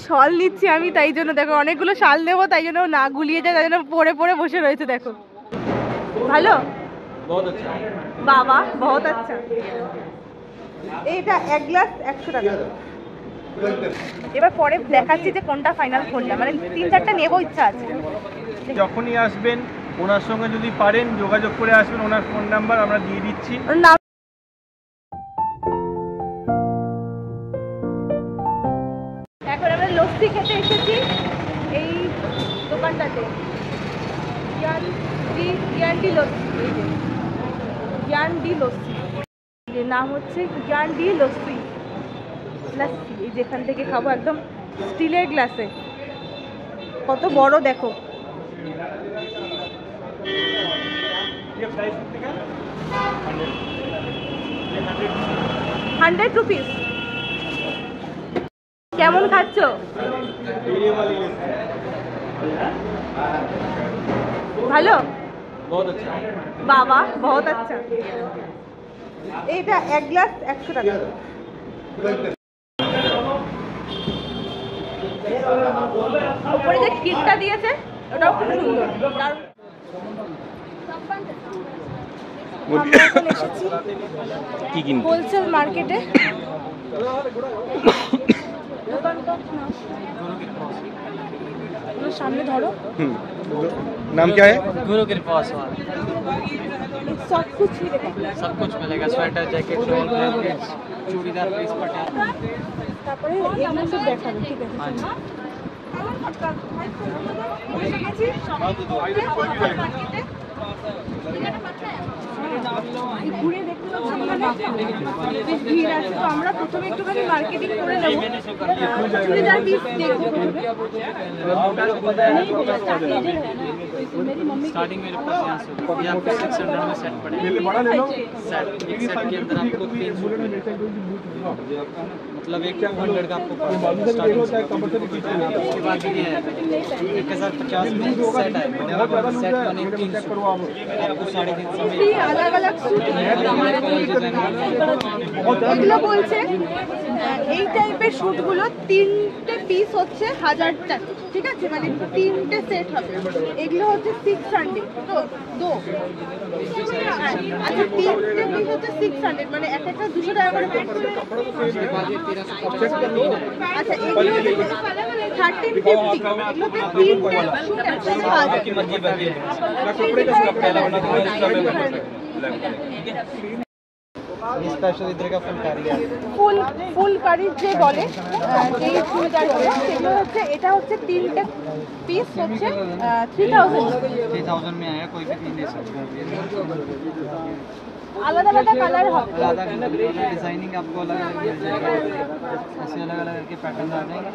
শাল নিচ্ছি আমি, তাই জন্য দেখো অনেকগুলো শাল নেবো, তাই জন্য না গুলিয়ে যায়, তাই জন্য পরে পরে বসে রয়েছে। দেখো ভালো, বাবা বহুত আচ্ছা। এইটা এক গ্লাস 100 টাকা। এবার পরে দেখাচ্ছি যে কোনটা ফাইনাল করলাম, মানে 3-4টা নেবো ইচ্ছা আছে। যখনই আসবেন ওনার সঙ্গে যদি পারেন যোগাযোগ করে আসবেন, ওনার ফোন নাম্বার আমরা দিয়ে দিচ্ছি। এখন আমরা লস্যি খেতে এসেছি এই দোকানটাতে, জ্ঞানডি লস্যি। এই যে জ্ঞানডি লস্যি, এর নাম হচ্ছে জ্ঞানডি লস্যি। লস্যি এই যেখান থেকে খাবো, একদম স্টিলের গ্লাসে, কত বড় দেখো। 100 রুপিস। কেমন খাচ্ছ? ভালো, বাবা বহুত আচ্ছা। এইটা এক গ্লাস 100 টাকা। উপরে যে কিটটা দিয়েছে ওটাও খুব সুন্দর। হোলসেল মার্কেটে सामने धरो। नाम क्या है? गुरु कृपा पासवान। सब कुछ मिलेगा, sweater, jacket, shawl, blanket, churidar, piece, Patiala. তারপরে এগুলো সব দেখাবো, ঠিক আছে? ঘুরে দেখতে বেশ ভিড় আছে, তো আমরা প্রথমে একটুখানি মার্কেটিং করে নেবো। চুড়িদার পিস দেখবো প্রথমে। स्टार्टिंग मेरे पास यहाँ से ये आपको 600 में सेट पड़ेगा। सेट एक सेट के अंदर आपको 3 सूट मतलब एक 200 का आपको स्टार्टिंग से। उसके बाद ये 1050 में सेट आएगा। सेट बने 3 सूट आपको 350 में अलग अलग सूट। এগুলো বলছে এই টাইপের শুটগুলো 3টে পিস হচ্ছে 1000 টাকা, ঠিক আছে? মানে 3টে সেট হবে। এগুলো হচ্ছে 600 তো দো। আচ্ছা 3টে পিস হচ্ছে 600, মানে একটা 200 টাকা করে পড়ছে। আচ্ছা এগুলো 1350, এগুলোতে 3টে শুট আছে 1000। स्पेशल इधर का फुलकारी है। ফুলকারি যে বলে এই চুড়িদারগুলো, সেগুলো হচ্ছে, এটা হচ্ছে 3টে পিস হচ্ছে 3000 में आया, कोई भी 3 ले सकते हैं। আলাদা আলাদা কালার হবে, अलग अलग डिजाइनिंग आपको अलग अलग मिल जाएगा, ऐसे अलग अलग के पैटर्न आ जाएंगे।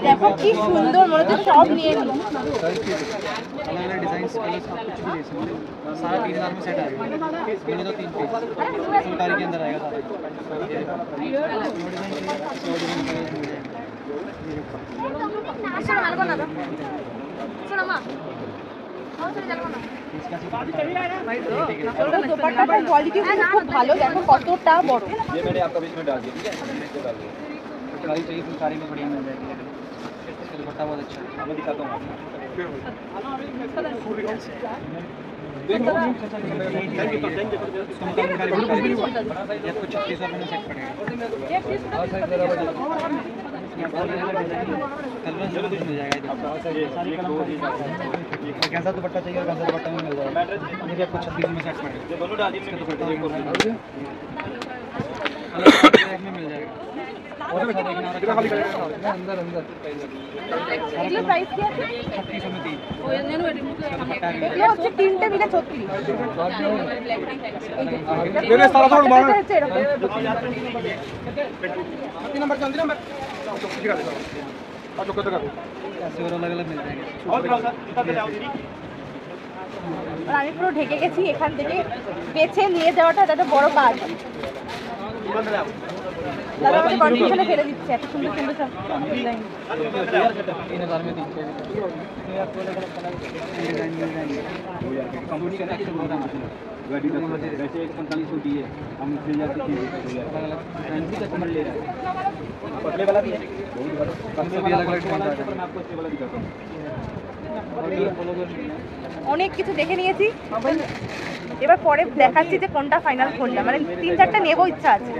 দেখো কি সুন্দর, মনে হচ্ছে সব নিয়ে নিই। अलग अलग डिजाइन कलर्स आप कुछ भी ले सकते हैं। सारा 3000 में सेट आएगा। ये तो 3 पीस फुलकारी के अंदर आएगा सारा। দোপাট্টাটার কোয়ালিটি খুব ভালো, দেখো কতটা বড়। ये मैंने आपका बीच में डाल दिया, ठीक है? फुलकारी चाहिए, फुलकारी में बढ़िया मिल जाएगी। इसका दुपट्टा बहुत अच्छा है, मैं दिखाता हूँ आपको। आपको 3600 में सेट पड़ेगा। कलर कुछ मिल जाएगा, सारी कलर कैसा दुपट्टा चाहिए, कैसा दुपट्टा में मिल जाएगा। ये आपको 3600 में सेट पड़ेगा। में मिल जाएगा। अंदर अंदर এগুলো প্রাইস কি আছে? 3600 में 3। এগুলো হচ্ছে 3টে মিলে 36। मेरे सारा छोड़ मार হচ্ছে এরকম। 3 नंबर जल्दी नंबर ठीक है और चुका तो ऐसे और अलग अलग मिल जाएंगे। और थोड़ा सा इधर ले आओ दीदी। আর আমি পুরো ঢেকে গেছি, এখান থেকে বেছে নিয়ে যাওয়াটা একটা বড় কাজ। দাদা আমাকে কন্ডিশনে ফেলে দিচ্ছে, এত সুন্দর সুন্দর সব ডিজাইন। 3000 में 3 आपको अलग अलग कलर डिजाइन मिल जाएंगे। कंपनी का एक्शन बहुत है। वैसे 4500 दिए हम फिर जाके फैंसी कस्टमर ले रहा है पतले वाला भी है बहुत बड़ा अलग-अलग डिजाइन है पर मैं आपको अच्छे वाला दिखाता हूं অনেক কিছু দেখে নিয়েছি, এবার পরে দেখাচ্ছি যে কোনটা ফাইনাল কোনটা, মানে 3-4টা নেবো ইচ্ছা আছে।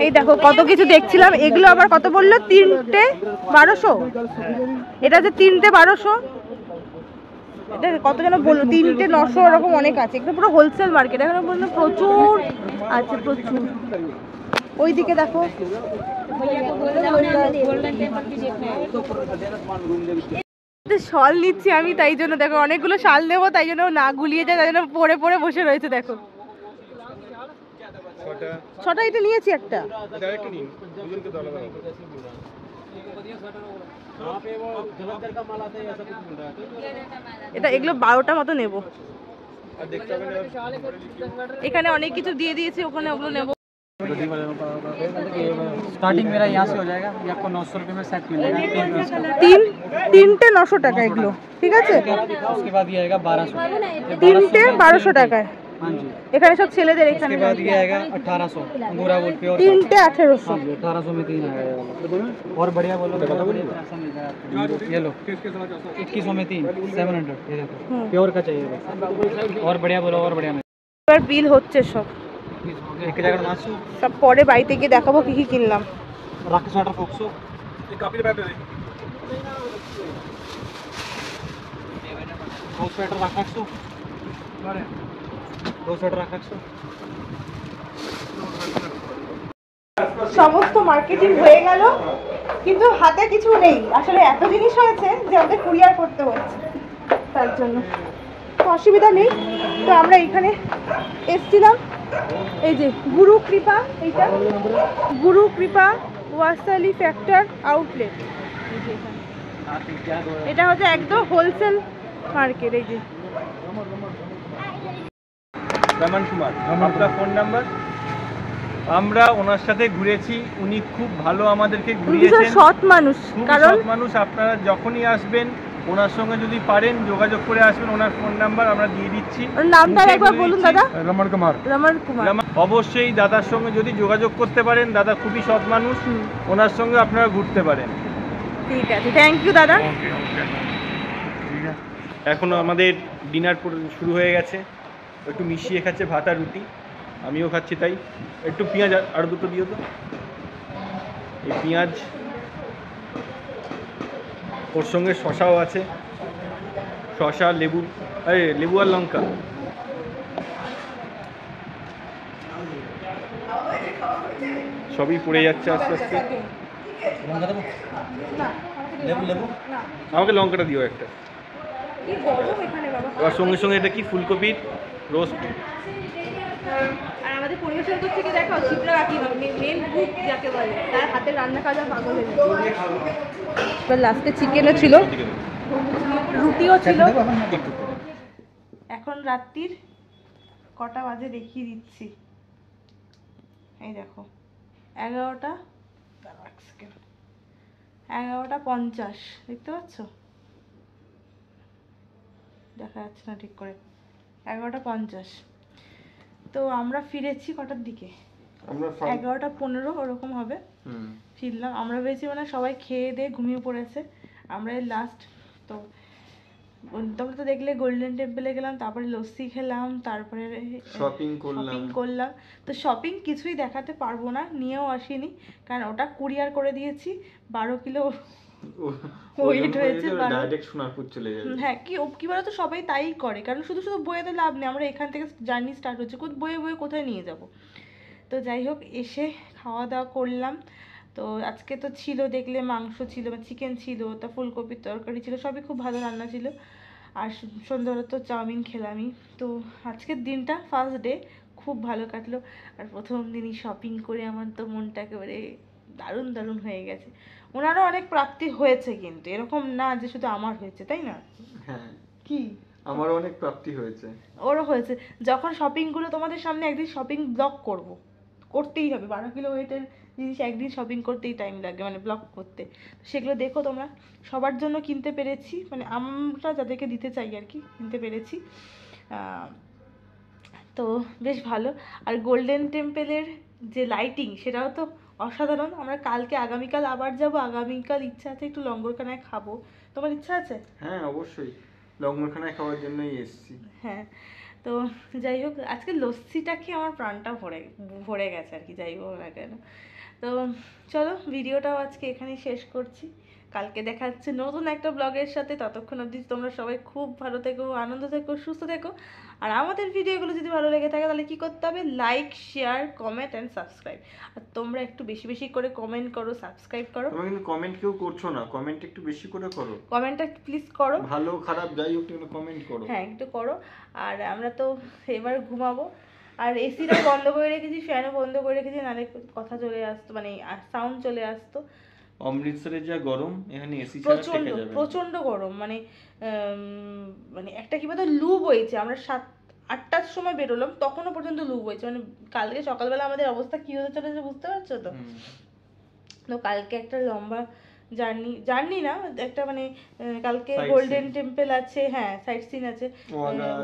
এই দেখো কত কিছু দেখছিলাম, এগুলো আবার কত বললো? 3টে 1200। এটা যে 3টে 1200, এটা কত যেন বললো 3টে 900, এরকম অনেক আছে। এগুলো পুরো হোলসেল মার্কেট, এখানে বললো প্রচুর আছে, প্রচুর। ওইদিকে দেখো শাল নিচ্ছি আমি, তাই জন্য দেখো অনেকগুলো শাল নেবো, তাই জন্য না গুলিয়ে যায়, তাই জন্য পরে পরে বসে রয়েছে। দেখো 6টা এটা নিয়েছি, একটা এটা, এগুলো 12টা মতো নেবো। এখানে অনেক কিছু দিয়ে দিয়েছি, ওখানে ওগুলো নেবো। स्टार्टिंग मेरा यहाँ से हो जाएगा, ये आपको 900 रुपये में सेट मिलेगा। 3টে 900 টাকা এগুলো, ঠিক আছে। उसके बाद ये आएगा 1200, 3টে 1200 টাকায়। हाँ जी। এখানে সব ছেলেদের, এখানে उसके बाद ये आएगा 1800 अंगूरा वुल प्योर, 3টে 1800। 1800 में 3 आएगा ये वाला। और बढ़िया बोलो तो बढ़िया ऐसा मिल जाएगा आपको। ये लो 2100 में 3 700, ये देखो प्योर का चाहिए बस। और बढ़िया बोलो और बढ़िया में এবার বিল হচ্ছে সব, एक जगह मासू সব পরে বাড়িতে গিয়ে দেখাবো কি কি কিনলাম। रख स्वेटर फोक्सो ये काफी बैठ दे दो स्वेटर रख रखसो दो स्वेटर रख रखसो। সমস্ত মার্কেটিং হয়ে গেল, কিন্তু হাতে কিছু নেই। আসলে এত জিনিস হয়েছে যে আমাদের কুরিয়ার করতে হচ্ছে, তার জন্য তো অসুবিধা নেই। তো আমরা এখানে এসছিলাম, এই যে গুরু কৃপা, এইটা গুরু কৃপা ওয়াসালি ফ্যাক্টর আউটলেট। এটা হচ্ছে একদম হোলসেল মার্কেট। এই যে রমন কুমার, আপনার ফোন নাম্বার? আমরা ওনার সাথে ঘুরেছি, উনি খুব ভালো আমাদেরকে ঘুরিয়েছেন, সৎ মানুষ। কারণ সৎ মানুষ। আপনারা যখনই আসবেন ওনার সঙ্গে যদি পারেন যোগাযোগ করে আসবেন, ওনার ফোন নাম্বার আমরা দিয়ে দিচ্ছি। ওর নামটা একবার বলুন দাদা। রমন কুমার। রমন কুমার। অবশ্যই দাদার সঙ্গে যদি যোগাযোগ করতে পারেন, দাদা খুবই সৎ মানুষ, ওনার সঙ্গে আপনারা ঘুরতে পারেন। ঠিক আছে, থ্যাংক ইউ দাদা। এখনো আমাদের ডিনার শুরু হয়ে গেছে, একটু মিশিয়ে খাচ্ছে ভাত আর রুটি, আমিও খাচ্ছি। তাই একটু পেঁয়াজ আর দুটো দিও তো। এই পেঁয়াজ, ওর সঙ্গে শশাও আছে, শশা, লেবু, আরে লেবু আর লঙ্কা। সবই পড়ে যাচ্ছে আস্তে আস্তে। আমাকে লঙ্কাটা দিও একটা। আর সঙ্গে সঙ্গে এটা কি ফুলকপির রোস্ট। আর আমাদের পরিবেশন করছে কি দেখো, শিবরা কাকি মেন কুক যাকে বলে, তার হাতে রান্না কাজা পাগল হয়ে যায়। এবার লাস্টে চিকেনও ছিল, রুটিও ছিল। এখন রাত্রির কটা বাজে দেখিয়ে দিচ্ছি। এই দেখো 11টা 11:50, দেখতে পাচ্ছ? দেখা যাচ্ছে না ঠিক করে, 11:50। তো আমরা ফিরেছি কটার দিকে? 11:15 ওরকম হবে ফিরলাম। আমরা ভেবেছি মানে সবাই খেয়ে দিয়ে ঘুমিয়ে পড়েছে, আমরা লাস্ট। তো তোমরা তো দেখলে গোল্ডেন টেম্পলে গেলাম, তারপরে লস্যি খেলাম, তারপরে শপিং করলাম। তো শপিং কিছুই দেখাতে পারবো না, নিয়েও আসিনি, কারণ ওটা কুরিয়ার করে দিয়েছি। 12 কিলো ওয়েট হয়েছে, ডাইরেক্ট সোনারপুর চলে যাবে। হ্যাঁ, কি বলতো, সবাই তাই করে, কারণ শুধু শুধু বইয়েতে লাভ নেই। আমরা এখান থেকে জার্নি স্টার্ট হচ্ছে, বয়ে বয়ে কোথায় নিয়ে যাব। তো যাই হোক, এসে খাওয়া দাওয়া করলাম। তো আজকে তো ছিল, দেখলে মাংস ছিল, চিকেন ছিল, তা ফুলকপির তরকারি ছিল, সবই খুব ভালো রান্না ছিল। আর সন্ধ্যাবেলা তো চাউমিন খেলামই। তো আজকের দিনটা ফার্স্ট ডে খুব ভালো কাটলো। আর প্রথম দিনই শপিং করে আমার তো মনটা একেবারে দারুণ দারুণ হয়ে গেছে। ওনারও অনেক প্রাপ্তি হয়েছে, কিন্তু এরকম না যে শুধু আমার হয়েছে, তাই না? হ্যাঁ, কি আমারও অনেক প্রাপ্তি হয়েছে, ওরও হয়েছে। যখন শপিংগুলো তোমাদের সামনে একদিন শপিং ব্লগ করতেই হবে। 12 কিলো ওয়েটের জিনিস একদিন শপিং করতেই টাইম লাগে, মানে ব্লগ করতে। সেগুলো দেখো তোমরা। সবার জন্য কিনতে পেরেছি, মানে আমরা যাদেরকে দিতে চাই আর কি, কিনতে পেরেছি। তো বেশ ভালো। আর গোল্ডেন টেম্পলের যে লাইটিং সেটাও তো অসাধারণ। আমরা আগামীকাল আবার যাব। আগামীকাল ইচ্ছা আছে একটু লঙ্গরখানায় খাবো। তোমার ইচ্ছা আছে? হ্যাঁ অবশ্যই, লঙ্গরখানায় খাওয়ার জন্যই এসেছি। হ্যাঁ, তো যাই হোক, আজকে লস্যিটা খেয়ে আমার প্রাণটা ভরে গেছে আর কি, যাই হোক না কেন। তো চলো, ভিডিওটাও আজকে এখানেই শেষ করছি। কালকে দেখা যাচ্ছে নতুন একটা ব্লগের সাথে। ততক্ষণ অবধি তোমরা সবাই খুব ভালো থেকো, আনন্দ থেকো, সুস্থ থেকো। আর আমাদের ভিডিওগুলো যদি ভালো লেগে থাকে তাহলে কী করতে হবে? Like, share, comment and subscribe. আর তোমরা একটু বেশি বেশি করে কমেন্ট করো, সাবস্ক্রাইব করো। তোমরা কিন্তু কমেন্ট কেউ করছো না, কমেন্ট একটু বেশি করে করো। কমেন্টটা প্লিজ করো, ভালো খারাপ যাই হোক একটু কমেন্ট করো। হ্যাঁ একটু করো। আর আমরা তো এবার ঘুমাবো। আর এসিটা বন্ধ করে রেখেছি, ফ্যানও বন্ধ করে রেখেছি, নাহলে কথা চলে আসতো, মানে সাউন্ড চলে আসতো। অমৃতসরে যা গরম, এখানে এসি ছাড়া প্রচন্ড টেকা যাবে না। প্রচন্ড গরম, মানে একটা কি বলতো, লু বইছে। আমরা 7-8টার সময় বেরোলাম, তখনও পর্যন্ত লু বইছে। মানে কালকে সকালবেলা আমাদের অবস্থা কি হতে চলেছে বুঝতে পারছো তো। তো কালকে একটা লম্বা জার্নি না, একটা মানে কালকে গোল্ডেন টেম্পল আছে, হ্যাঁ সাইট সিন আছে,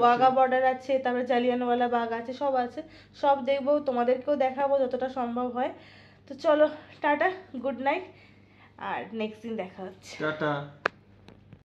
ওয়াগা বর্ডার আছে, তারপরে জালিয়ানওয়ালা বাগ আছে, সব আছে। সব দেখবো, তোমাদেরকেও দেখাবো যতটা সম্ভব হয়। তো চলো, টাটা, গুড নাইট, আর নেক্সট দিন দেখা হচ্ছে। টাটা।